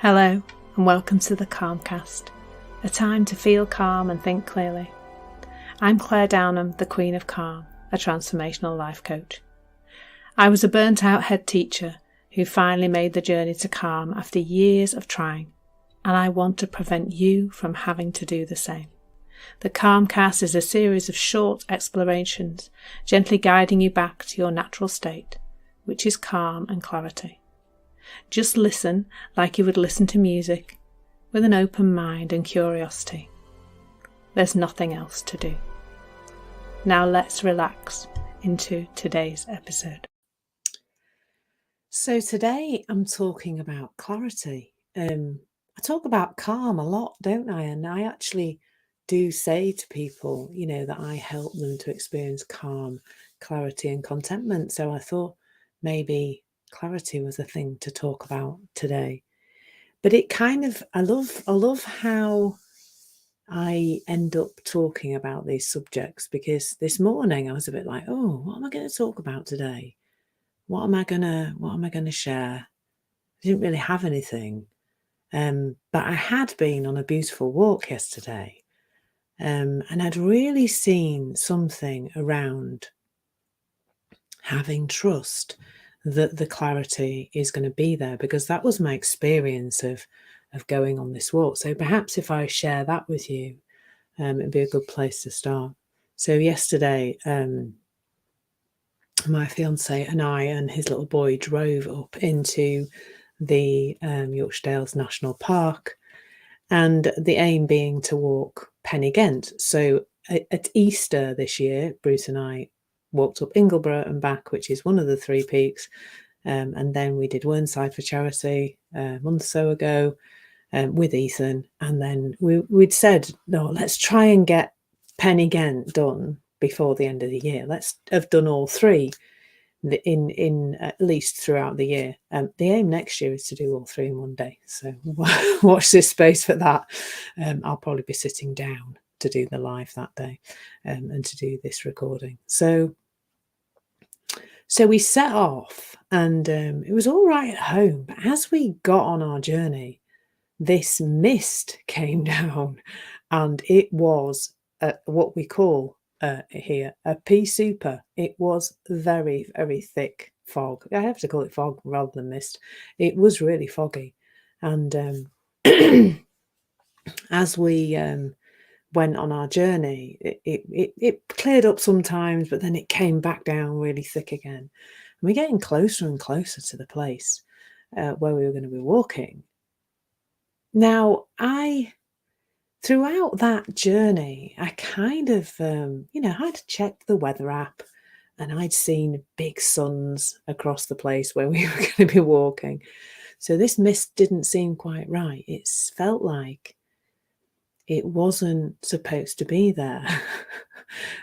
Hello and welcome to the Calmcast, a time to feel calm and think clearly. I'm Claire Downham, the Queen of Calm, a transformational life coach. I was a burnt out head teacher who finally made the journey to calm after years of trying, and I want to prevent you from having to do the same. The Calmcast is a series of short explorations, gently guiding you back to your natural state, which is calm and clarity. Just listen like you would listen to music, with an open mind and curiosity. There's nothing else to do. Now let's relax into today's episode. So today I'm talking about clarity. I talk about calm a lot, don't I? And I actually do say to people, that I help them to experience calm, clarity and contentment. So I thought maybe clarity was a thing to talk about today. But it I love how I end up talking about these subjects, because this morning I was a bit like, oh, what am I going to talk about today? What am I gonna share? I didn't really have anything. But I had been on a beautiful walk yesterday. And I'd really seen something around having trust that the clarity is going to be there, because that was my experience of going on this walk. So perhaps if I share that with you, it'd be a good place to start. So yesterday, my fiance and I and his little boy drove up into the Yorkshire Dales National Park, and the aim being to walk Pen y Ghent. So at Easter this year, Bruce and I walked up Ingleborough and back, which is one of the three peaks. And then we did Whernside for charity a month or so ago with Ethan. And then we'd said, no, let's try and get Pen y Ghent done before the end of the year. Let's have done all three in at least throughout the year. The aim next year is to do all three in one day. So watch this space for that. I'll probably be sitting down to do the live that day and to do this recording. So we set off, and it was all right at home. But as we got on our journey, this mist came down, and it was what we call here a pea super. It was very, very thick fog. I have to call it fog rather than mist. It was really foggy. And as we went on our journey, it cleared up sometimes, but then it came back down really thick again. And we're getting closer and closer to the place where we were going to be walking. Now, throughout that journey, I kind of, I'd checked the weather app, and I'd seen big suns across the place where we were going to be walking. So this mist didn't seem quite right. It felt like it wasn't supposed to be there,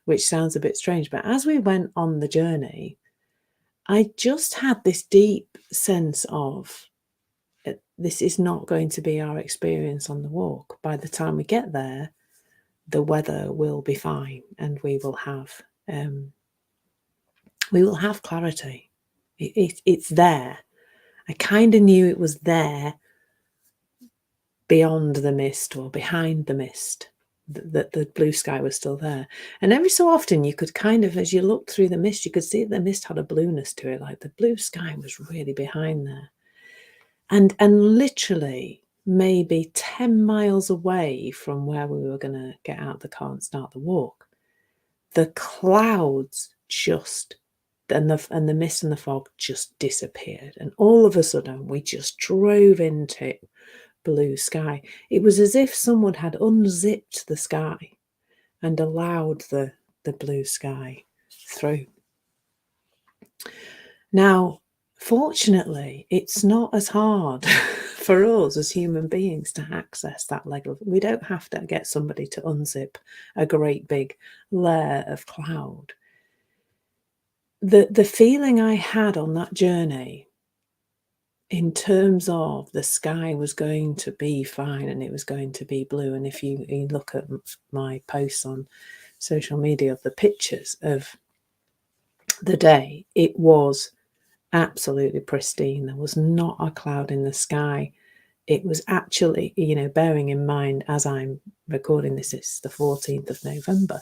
which sounds a bit strange. But as we went on the journey, I just had this deep sense of this is not going to be our experience on the walk. By the time we get there, the weather will be fine, and we will have clarity. It's there. I kind of knew it was there, beyond the mist or behind the mist, that the blue sky was still there. And every so often you could kind of, as you looked through the mist, you could see the mist had a blueness to it, like the blue sky was really behind there. And literally maybe 10 miles away from where we were going to get out of the car and start the walk, the clouds and the mist and the fog just disappeared. And all of a sudden we just drove into blue sky. It was as if someone had unzipped the sky and allowed the blue sky through. Now, fortunately, it's not as hard for us as human beings to access that level. We don't have to get somebody to unzip a great big layer of cloud. The feeling I had on that journey, in terms of the sky was going to be fine and it was going to be blue. And if you look at my posts on social media of the pictures of the day, it was absolutely pristine. There was not a cloud in the sky. it was actually, bearing in mind as I'm recording this, it's the 14th of November.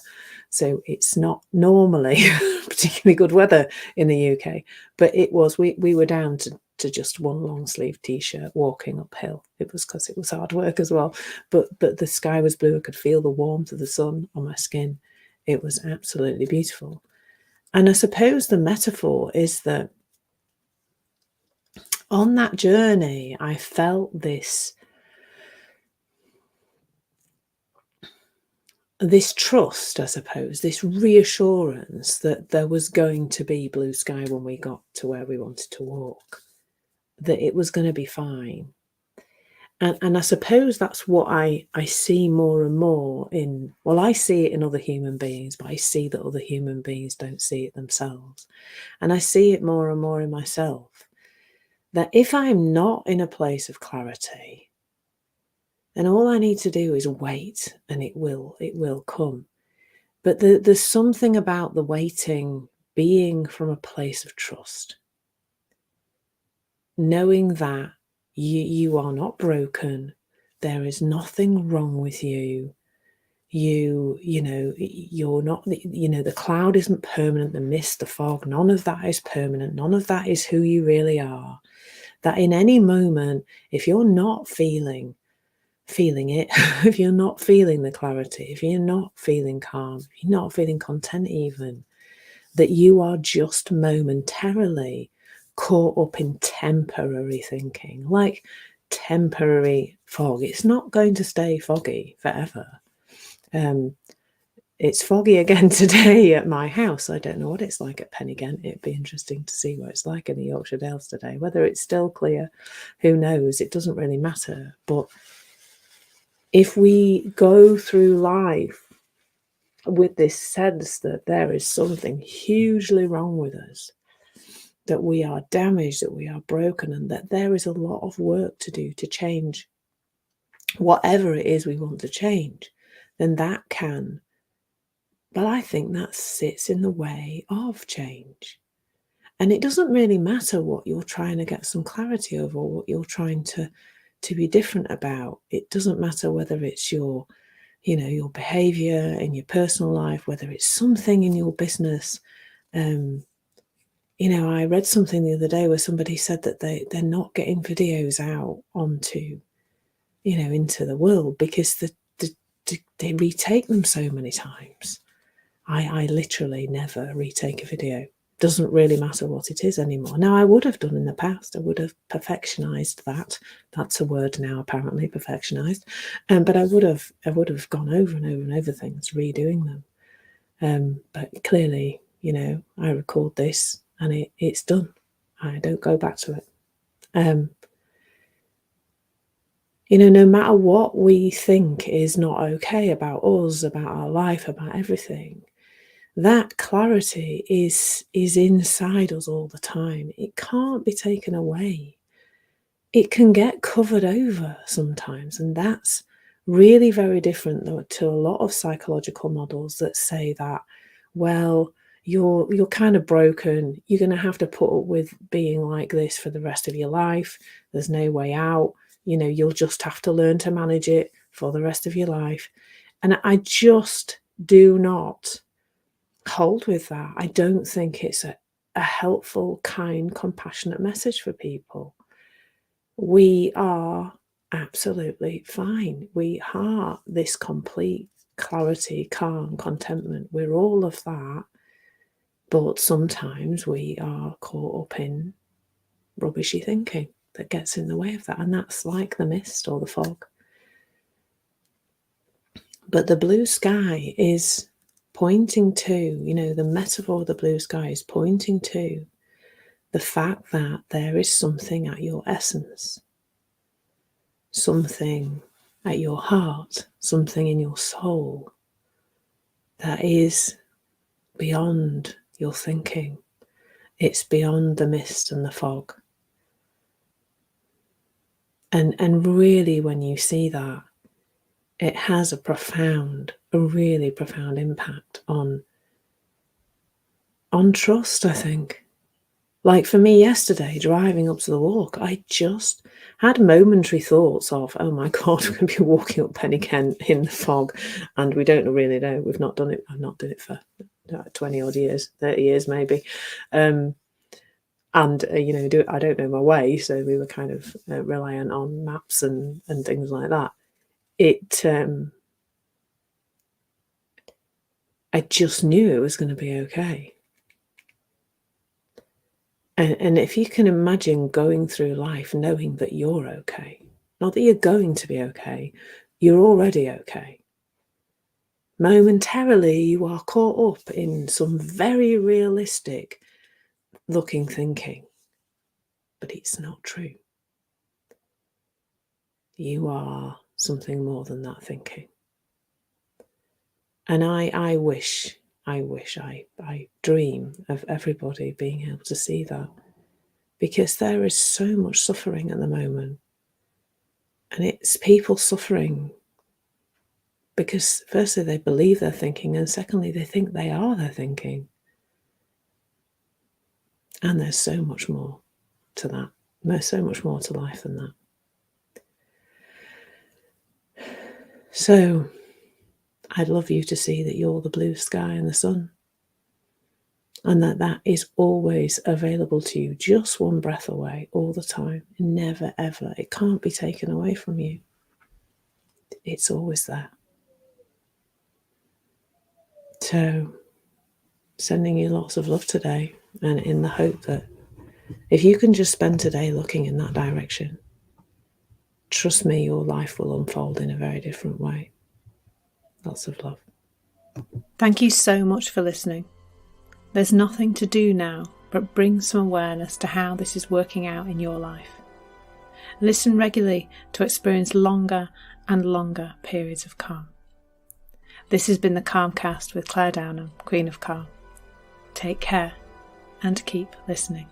So it's not normally particularly good weather in the UK, but it was, we were down to just one long sleeve t-shirt walking uphill. It was because it was hard work as well. But the sky was blue. I could feel the warmth of the sun on my skin. It was absolutely beautiful. And I suppose the metaphor is that on that journey, I felt this trust, I suppose, this reassurance that there was going to be blue sky when we got to where we wanted to walk, that it was going to be fine. And I suppose that's what I see more and more in, well, I see it in other human beings, but I see that other human beings don't see it themselves. And I see it more and more in myself, that if I'm not in a place of clarity, then all I need to do is wait and it will come. But there's something about the waiting being from a place of trust, knowing that you are not broken, there is nothing wrong with you. You're not, the cloud isn't permanent, the mist, the fog, none of that is permanent, none of that is who you really are. That in any moment, if you're not feeling it, if you're not feeling the clarity, if you're not feeling calm, if you're not feeling content even, that you are just momentarily caught up in temporary thinking, like temporary fog. It's not going to stay foggy forever. It's foggy again today at my house. I don't know what it's like at Pennygent. It'd be interesting to see what it's like in the Yorkshire Dales today. Whether it's still clear, who knows? It doesn't really matter. But if we go through life with this sense that there is something hugely wrong with us, that we are damaged, that we are broken, and that there is a lot of work to do to change whatever it is we want to change, then that can, but I think that sits in the way of change. And it doesn't really matter what you're trying to get some clarity over, or what you're trying to be different about. It doesn't matter whether it's your behavior in your personal life, whether it's something in your business. I read something the other day where somebody said that they're not getting videos out onto, into the world because they retake them so many times. I literally never retake a video. Doesn't really matter what it is anymore. Now, I would have done in the past. I would have perfectionized that. That's a word now, apparently, perfectionized. But I would have gone over and over and over things, redoing them. But clearly, I record this and it's done. I don't go back to it. No matter what we think is not okay about us, about our life, about everything, that clarity is inside us all the time. It can't be taken away. It can get covered over sometimes, and that's really very different to a lot of psychological models that say that, well, you're kind of broken. You're going to have to put up with being like this for the rest of your life. There's no way out. You'll just have to learn to manage it for the rest of your life. And I just do not hold with that. I don't think it's a helpful, kind, compassionate message for people. We are absolutely fine. We are this complete clarity, calm, contentment. We're all of that. But sometimes we are caught up in rubbishy thinking that gets in the way of that. And that's like the mist or the fog. But the blue sky is pointing to, the metaphor of the blue sky is pointing to the fact that there is something at your essence, something at your heart, something in your soul that is beyond your thinking. It's beyond the mist and the fog. And really, when you see that, it has a really profound impact on trust, I think. Like for me yesterday, driving up to the walk, I just had momentary thoughts of, oh my God, we're going to be walking up Penny Kent in the fog. And we don't really know. We've not done it. I've not done it for 20 odd years, 30 years maybe. And, I don't know my way. So we were kind of reliant on maps and things like that. I just knew it was going to be okay. And if you can imagine going through life knowing that you're okay, not that you're going to be okay, you're already okay. Momentarily, you are caught up in some very realistic looking thinking, but it's not true. You are something more than that thinking. And I wish, I dream of everybody being able to see that, because there is so much suffering at the moment. And it's people suffering because firstly, they believe they're thinking, and secondly, they think they are their thinking. And there's so much more to that. There's so much more to life than that. So I'd love you to see that you're the blue sky and the sun, and that is always available to you, just one breath away, all the time, never ever. It can't be taken away from you. It's always there. So sending you lots of love today, and in the hope that if you can just spend today looking in that direction, trust me, your life will unfold in a very different way. Lots of love. Thank you so much for listening. There's nothing to do now but bring some awareness to how this is working out in your life. Listen regularly to experience longer and longer periods of calm. This has been the Calmcast with Claire Downham, Queen of Calm. Take care and keep listening.